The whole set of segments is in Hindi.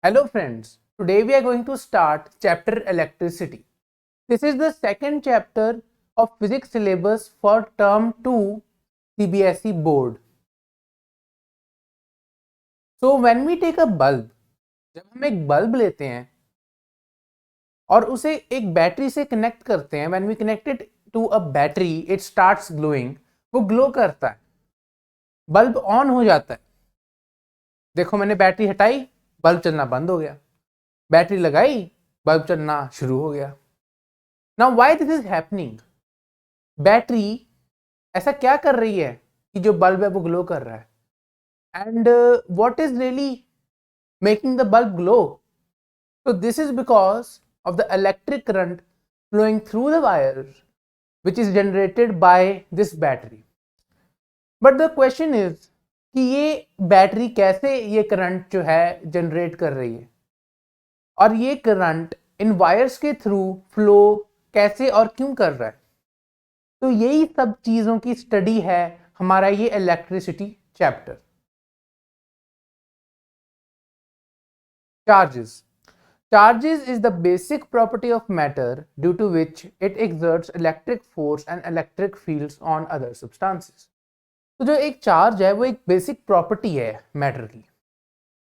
Hello friends, today we are going to start chapter electricity. This is the second chapter of physics syllabus for term 2 CBSE board. So when we take a bulb, जब हम एक बल्ब लेते हैं और उसे एक बैटरी से कनेक्ट करते हैं, when we connect it to a battery, it starts glowing. वो ग्लो करता है, बल्ब ऑन हो जाता है. देखो मैंने बैटरी हटाई, बल्ब चलना बंद हो गया. बैटरी लगाई, बल्ब चलना शुरू हो गया. Now why this is happening? Battery ऐसा क्या कर रही है कि जो बल्ब है वो ग्लो कर रहा है? And what is really making the bulb glow? So this is because of the electric current flowing through the wires which is generated by this battery. But the question is कि ये बैटरी कैसे ये करंट जो है जनरेट कर रही है और ये करंट इन वायर्स के थ्रू फ्लो कैसे और क्यों कर रहा है? तो यही सब चीज़ों की स्टडी है हमारा ये electricity chapter. Charges. Charges is the basic property of matter due to which it exerts electric force and electric fields on other substances. तो जो एक चार्ज है वो एक बेसिक प्रॉपर्टी है मैटर की.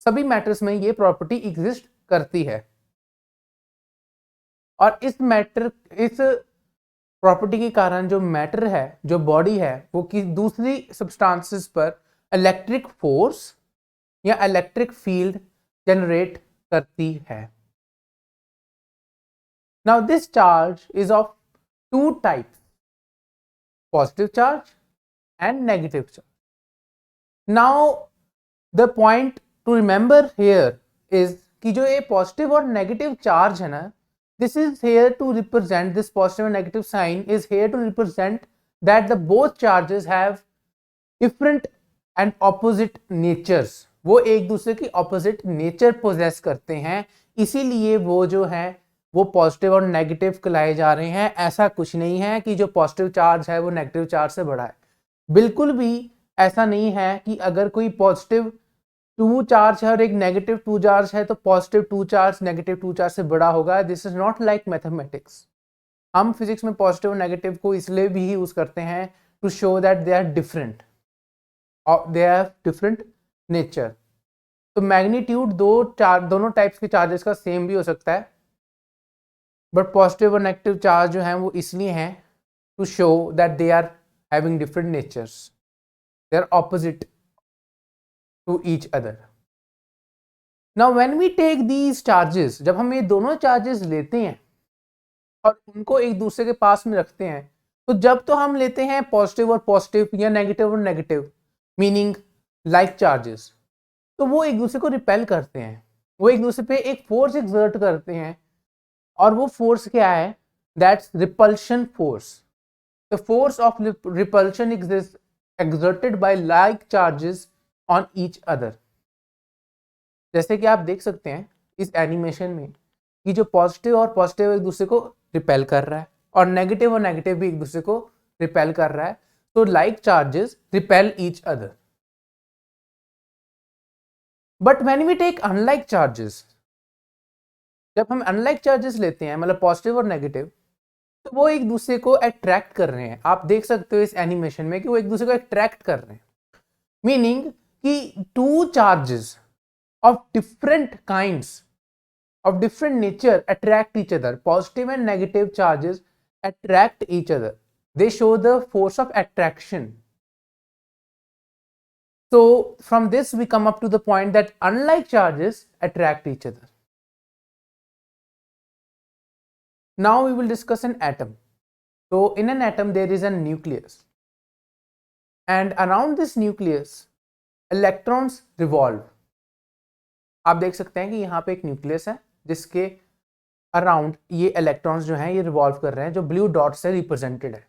सभी मैटर्स में ये प्रॉपर्टी एग्जिस्ट करती है और इस प्रॉपर्टी के कारण जो मैटर है, जो बॉडी है, वो कि दूसरी सब्सटेंसेस पर इलेक्ट्रिक फोर्स या इलेक्ट्रिक फील्ड जनरेट करती है. Now this charge is of two types, positive charge and negative charge. Now the point to remember here is कि जो ये positive और negative charge है ना, this is here to represent, this positive and negative sign is here to represent that the both charges have different and opposite natures. वो एक दूसरे की opposite nature possess करते हैं, इसीलिए वो जो है वो पॉजिटिव और नेगेटिव कहलाए जा रहे हैं. ऐसा कुछ नहीं है कि जो पॉजिटिव चार्ज है वो नेगेटिव चार्ज से बड़ा है. बिल्कुल भी ऐसा नहीं है कि अगर कोई पॉजिटिव 2 चार्ज है और एक नेगेटिव 2 चार्ज है तो पॉजिटिव 2 चार्ज नेगेटिव 2 चार्ज से बड़ा होगा. This is not like mathematics. हम फिजिक्स में पॉजिटिव और नेगेटिव को इसलिए भी यूज करते हैं to show that they are different, they have different nature. तो मैग्नीट्यूड दोनों टाइप्स के चार्जेस का सेम भी हो सकता है, बट पॉजिटिव और नेगेटिव चार्ज जो हैं वो इसलिए हैं to show that they are having different natures, they are opposite to each other. Now when we take these charges, जब हम ये दोनों चार्जेस लेते हैं और उनको एक दूसरे के पास में रखते हैं, तो जब तो हम लेते हैं पॉजिटिव और पॉजिटिव या नेगेटिव और नेगेटिव मीनिंग लाइक चार्जेस, तो वो एक दूसरे को रिपेल करते हैं, वो एक दूसरे पे एक फोर्स एक्सर्ट करते हैं. और वो फोर्स क्या है? That's repulsion force. The force of repulsion is exerted by like charges on each other. जैसे कि आप देख सकते हैं इस एनिमेशन में कि जो पॉजिटिव और पॉजिटिव एक दूसरे को रिपेल कर रहा है और नेगेटिव भी एक दूसरे को रिपेल कर रहा है. तो like charges repel each other. But when we take unlike charges, जब हम अनलाइक चार्जेस लेते हैं मतलब पॉजिटिव और नेगेटिव, तो वो एक दूसरे को अट्रैक्ट कर रहे हैं. आप देख सकते हो इस एनिमेशन में कि वो एक दूसरे को अट्रैक्ट कर रहे हैं. मीनिंग कि two charges of different kinds of different nature attract each other. Positive and negative charges attract each other. They show the force of attraction. So from this we come up to the point that unlike charges attract each other. Now we will discuss an atom. So in an atom there is a nucleus, and around this nucleus electrons revolve. आप देख सकते हैं कि यहाँ पे एक न्यूक्लियस है जिसके अराउंड ये इलेक्ट्रॉन्स जो हैं ये रिवॉल्व कर रहे हैं, जो ब्लू डॉट से रिप्रेजेंटेड है.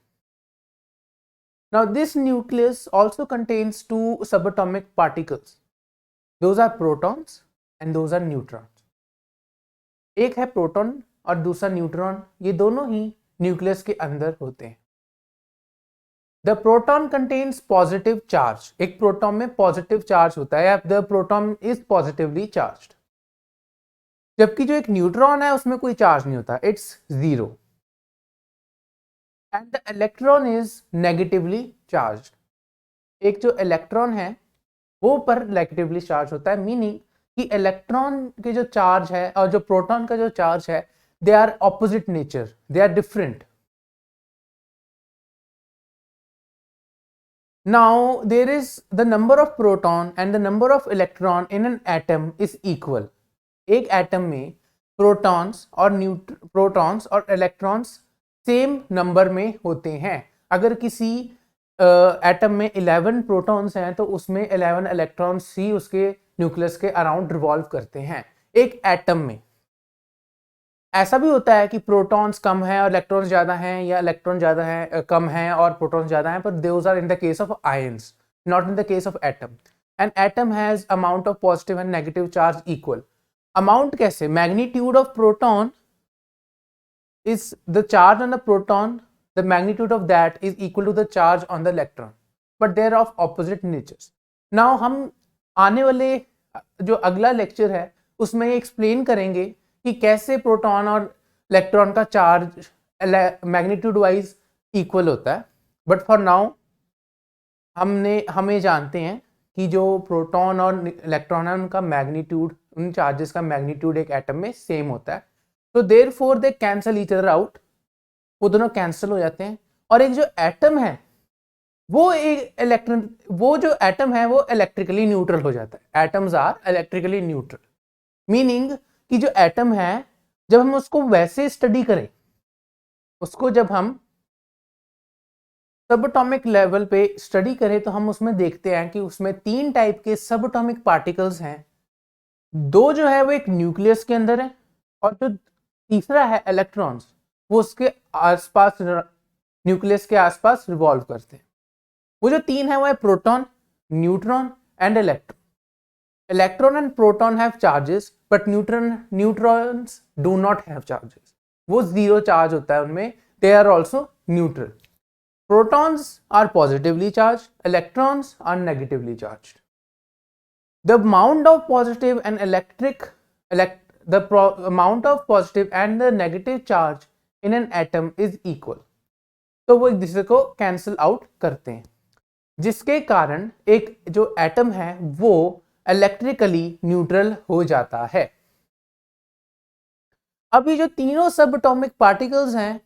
Now this nucleus also contains two subatomic particles. Those are protons and those are neutrons. एक है प्रोटॉन और दूसरा न्यूट्रॉन. ये दोनों ही न्यूक्लियस के अंदर होते हैं. The proton contains positive charge. एक प्रोटॉन में पॉजिटिव चार्ज होता है, the proton is positively charged. जबकि जो एक न्यूट्रॉन है उसमें कोई चार्ज नहीं होता, it's zero, and the electron is negatively charge. एक जो इलेक्ट्रॉन है वो पर नेगेटिवली चार्ज होता है, मीनिंग कि इलेक्ट्रॉन के जो चार्ज है और जो प्रोटॉन का जो चार्ज है, they are opposite nature, they are different. Now there is the number of proton and the number of electron in an atom is equal. एक एटम में प्रोटॉन्स और इलेक्ट्रॉन्स सेम नंबर में होते हैं। अगर किसी एटम में 11 प्रोटॉन्स हैं तो उसमें 11 इलेक्ट्रॉन्स ही उसके न्यूक्लियस के अराउंड रिवॉल्व करते हैं एक एटम में। ऐसा भी होता है कि प्रोटॉन्स कम है और इलेक्ट्रॉन्स ज्यादा हैं, या इलेक्ट्रॉन ज्यादा है कम है और प्रोटॉन्स ज्यादा हैं, पर those are in the case of ions, not in the case of atom. An atom has amount of positive and negative charge equal. Amount कैसे? Magnitude of proton is the charge on the proton, the magnitude of that is equal to the charge on the electron, but they are of opposite natures. Now हम आने वाले जो अगला लेक्चर है उसमें ये एक्सप्लेन करेंगे कि कैसे प्रोटॉन और इलेक्ट्रॉन का चार्ज मैग्नीट्यूड वाइज इक्वल होता है। बट फॉर नाउ हमें जानते हैं कि जो प्रोटॉन और इलेक्ट्रॉन है उनका मैग्नीट्यूड, उन चार्जेस का मैग्नीट्यूड एक एटम में सेम होता है। तो therefore they cancel each other out, वो दोनों कैंसिल हो जाते हैं। और एक जो एटम है वो जो एटम है वो इलेक्ट्रिकली न्यूट्रल हो जाता है। Atoms are electrically neutral, meaning कि जो एटम है जब हम उसको वैसे स्टडी करें, उसको जब हम सब एटॉमिक लेवल पे स्टडी करें तो हम उसमें देखते हैं कि उसमें 3 टाइप के सब एटॉमिक पार्टिकल्स हैं। 2 जो है वो एक न्यूक्लियस के अंदर है और जो तीसरा है इलेक्ट्रॉन्स, वो उसके आसपास, न्यूक्लियस के आसपास रिवॉल्व करते हैं। वो जो 3 है वो है proton, neutron and electron. Electron and proton have charges but neutrons do not have charges, वो जीरो चार्ज होता है उनमें, they are also neutral. Protons are positively charged, electrons are negatively charged. The amount of positive and amount of positive and the negative charge in an atom is equal. तो वो एक दूसरे को कैंसिल आउट करते हैं, जिसके कारण एक जो एटम है वो इलेक्ट्रिकली न्यूट्रल हो जाता है। अभी जो तीनों सब एटॉमिक पार्टिकल्स हैं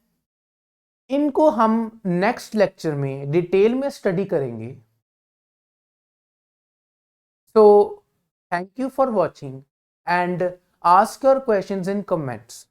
इनको हम नेक्स्ट लेक्चर में डिटेल में स्टडी करेंगे। So thank you for watching and ask your questions in comments.